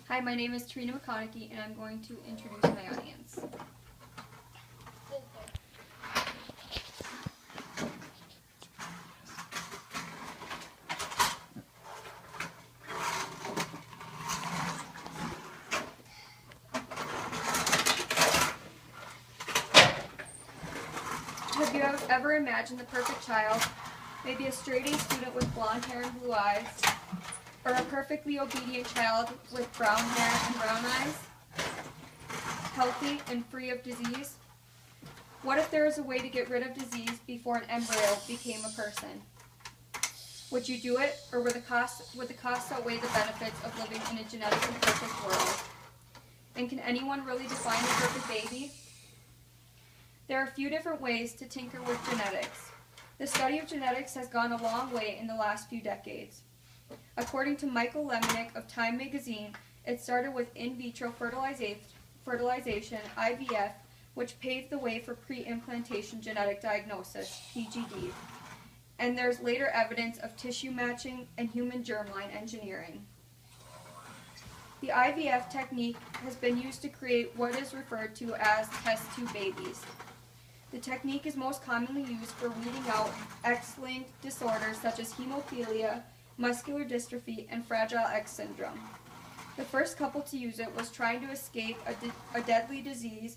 Hi, my name is Trina McConaughey, and I'm going to introduce my audience. Have you ever imagined the perfect child? Maybe a straight-A student with blonde hair and blue eyes, or a perfectly obedient child with brown hair and brown eyes, healthy and free of disease? What if there is a way to get rid of disease before an embryo became a person? Would you do it, or would the cost outweigh the benefits of living in a genetically perfect world? And can anyone really define the perfect baby? There are a few different ways to tinker with genetics. The study of genetics has gone a long way in the last few decades. According to Michael Lemonick of Time magazine, it started with in vitro fertilization, IVF, which paved the way for pre-implantation genetic diagnosis, PGD. And there's later evidence of tissue matching and human germline engineering. The IVF technique has been used to create what is referred to as test tube babies. The technique is most commonly used for weeding out X-linked disorders such as hemophilia, muscular dystrophy, and Fragile X syndrome. The first couple to use it was trying to escape a deadly disease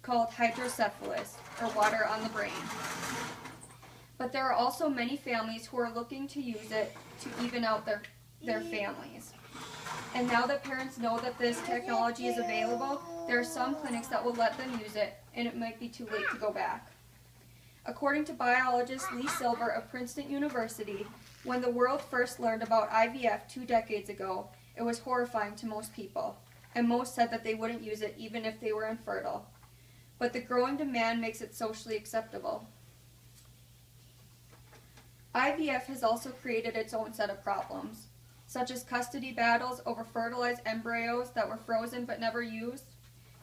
called hydrocephalus, or water on the brain. But there are also many families who are looking to use it to even out their families. And now that parents know that this technology is available, there are some clinics that will let them use it, and it might be too late to go back. According to biologist Lee Silver of Princeton University, when the world first learned about IVF 2 decades ago, it was horrifying to most people, and most said that they wouldn't use it even if they were infertile. But the growing demand makes it socially acceptable. IVF has also created its own set of problems, such as custody battles over fertilized embryos that were frozen but never used,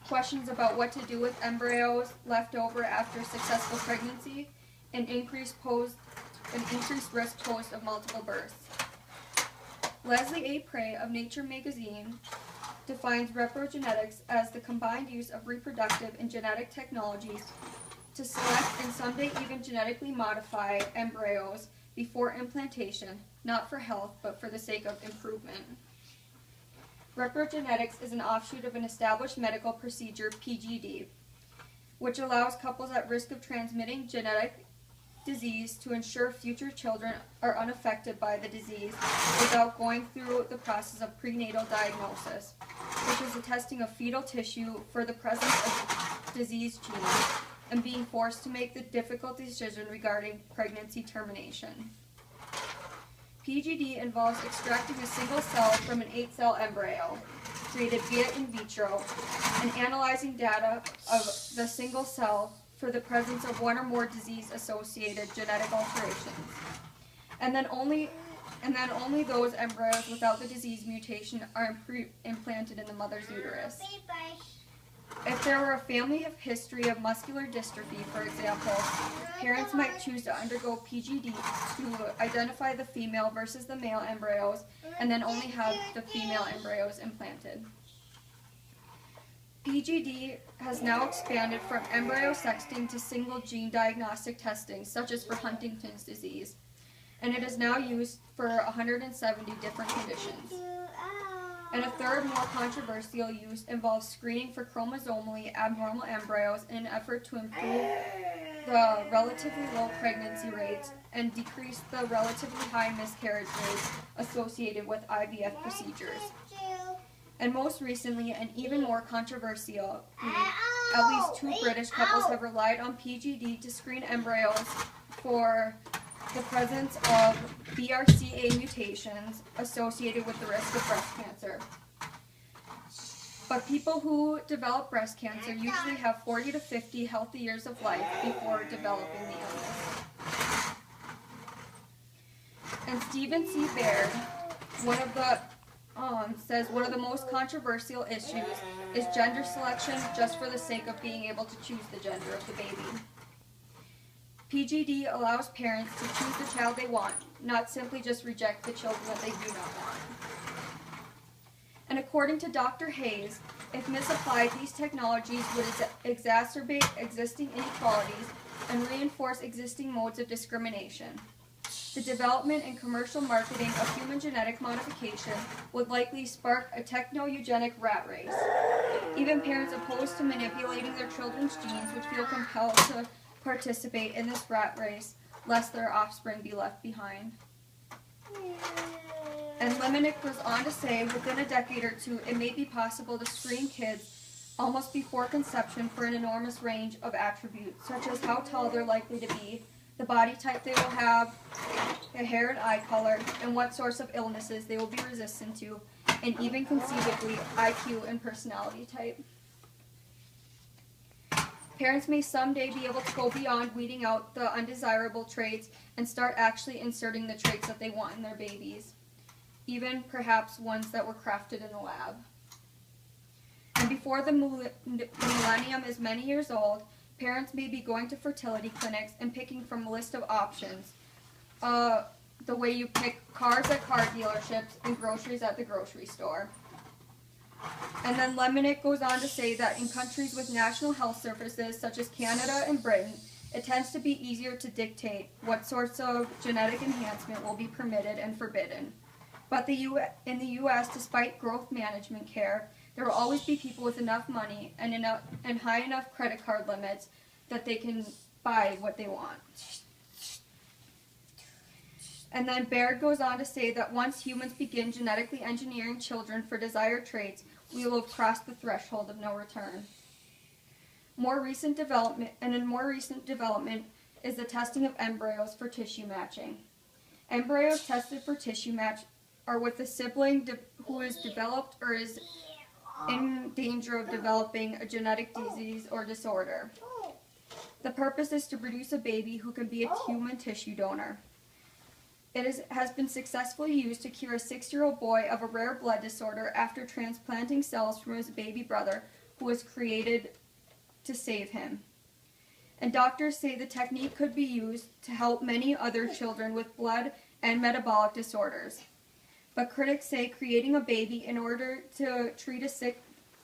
questions about what to do with embryos left over after successful pregnancy, and increased risk posed of multiple births. Leslie A. Prey of Nature magazine defines reprogenetics as the combined use of reproductive and genetic technologies to select and someday even genetically modify embryos before implantation, not for health, but for the sake of improvement. Reprogenetics is an offshoot of an established medical procedure, PGD, which allows couples at risk of transmitting genetic disease to ensure future children are unaffected by the disease without going through the process of prenatal diagnosis, which is the testing of fetal tissue for the presence of disease genes and being forced to make the difficult decision regarding pregnancy termination. PGD involves extracting a single cell from an 8-cell embryo, created via in vitro, and analyzing data of the single cell for the presence of one or more disease-associated genetic alterations. And then only those embryos without the disease mutation are implanted in the mother's uterus. If there were a family history of muscular dystrophy, for example, parents might choose to undergo PGD to identify the female versus the male embryos, and then only have the female embryos implanted. PGD has now expanded from embryo sexting to single gene diagnostic testing, such as for Huntington's disease, and it is now used for 170 different conditions. And a third, more controversial use involves screening for chromosomally abnormal embryos in an effort to improve the relatively low pregnancy rates and decrease the relatively high miscarriage rates associated with IVF procedures. And most recently, and even more controversial, at least 2 British couples have relied on PGD to screen embryos for the presence of BRCA mutations associated with the risk of breast cancer. But people who develop breast cancer usually have 40 to 50 healthy years of life before developing the illness. And Stephen C. Baird, says one of the most controversial issues is gender selection just for the sake of being able to choose the gender of the baby. PGD allows parents to choose the child they want, not simply just reject the children that they do not want. And according to Dr. Hayes, if misapplied, these technologies would exacerbate existing inequalities and reinforce existing modes of discrimination. The development and commercial marketing of human genetic modification would likely spark a techno-eugenic rat race. Even parents opposed to manipulating their children's genes would feel compelled to participate in this rat race, lest their offspring be left behind. And Lemonick goes on to say, within a decade or two, it may be possible to screen kids almost before conception for an enormous range of attributes, such as how tall they're likely to be, the body type they will have, the hair and eye color, and what sorts of illnesses they will be resistant to, and even conceivably IQ and personality type. Parents may someday be able to go beyond weeding out the undesirable traits and start actually inserting the traits that they want in their babies, even perhaps ones that were crafted in the lab. And before the millennium is many years old, parents may be going to fertility clinics and picking from a list of options, the way you pick cars at car dealerships and groceries at the grocery store. And then Lemonick goes on to say that in countries with national health services, such as Canada and Britain, it tends to be easier to dictate what sorts of genetic enhancement will be permitted and forbidden. But in the U.S., despite growth management care, there will always be people with enough money and high enough credit card limits that they can buy what they want. And then Baird goes on to say that once humans begin genetically engineering children for desired traits, we will have crossed the threshold of no return. A more recent development is the testing of embryos for tissue matching. Embryos tested for tissue match are with a sibling who is developed or is in danger of developing a genetic disease or disorder. The purpose is to produce a baby who can be a human tissue donor. It has been successfully used to cure a 6-year-old boy of a rare blood disorder after transplanting cells from his baby brother, who was created to save him. And doctors say the technique could be used to help many other children with blood and metabolic disorders. But critics say creating a baby in order to treat a sick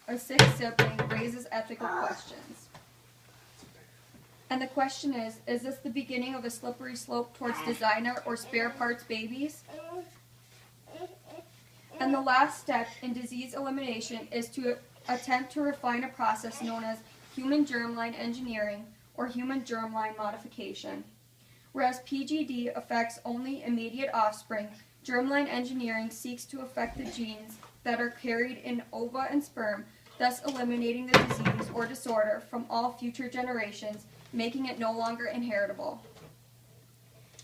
sibling raises ethical questions. And the question is this the beginning of a slippery slope towards designer or spare parts babies? And the last step in disease elimination is to attempt to refine a process known as human germline engineering or human germline modification. Whereas PGD affects only immediate offspring, germline engineering seeks to affect the genes that are carried in ova and sperm, thus eliminating the disease or disorder from all future generations, making it no longer inheritable.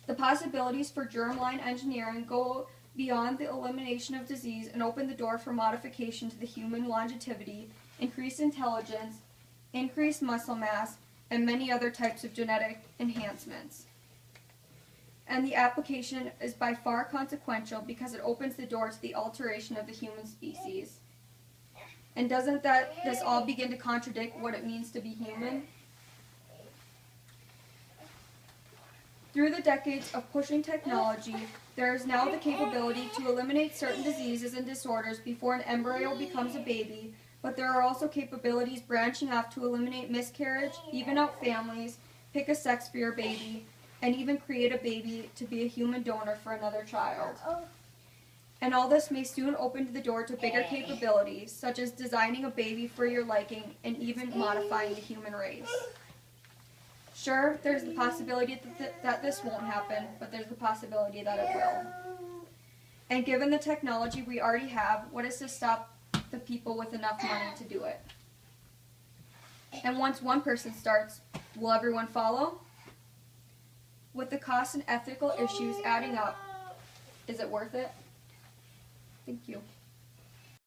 The possibilities for germline engineering go beyond the elimination of disease and open the door for modification to the human longevity, increased intelligence, increased muscle mass, and many other types of genetic enhancements. And the application is by far consequential because it opens the door to the alteration of the human species. And doesn't this all begin to contradict what it means to be human? Through the decades of pushing technology, there is now the capability to eliminate certain diseases and disorders before an embryo becomes a baby, but there are also capabilities branching off to eliminate miscarriage, even out families, pick a sex for your baby, and even create a baby to be a human donor for another child. And all this may soon open the door to bigger capabilities, such as designing a baby for your liking and even modifying the human race. Sure, there's the possibility that this won't happen, but there's the possibility that it will. And given the technology we already have, what is to stop the people with enough money to do it? And once one person starts, will everyone follow? With the cost and ethical issues adding up, is it worth it? Thank you.